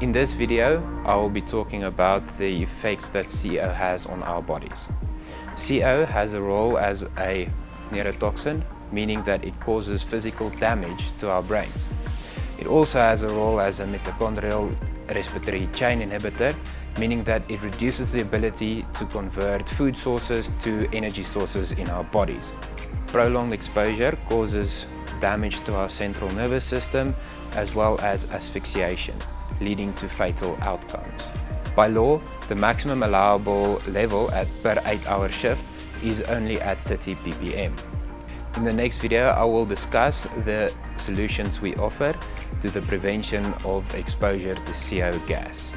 In this video, I will be talking about the effects that CO has on our bodies. CO has a role as a neurotoxin, meaning that it causes physical damage to our brains. It also has a role as a mitochondrial respiratory chain inhibitor, meaning that it reduces the ability to convert food sources to energy sources in our bodies. Prolonged exposure causes damage to our central nervous system as well as asphyxiation, leading to fatal outcomes. By law, the maximum allowable level per 8-hour shift is only at 30 ppm. In the next video, I will discuss the solutions we offer to the prevention of exposure to CO gas.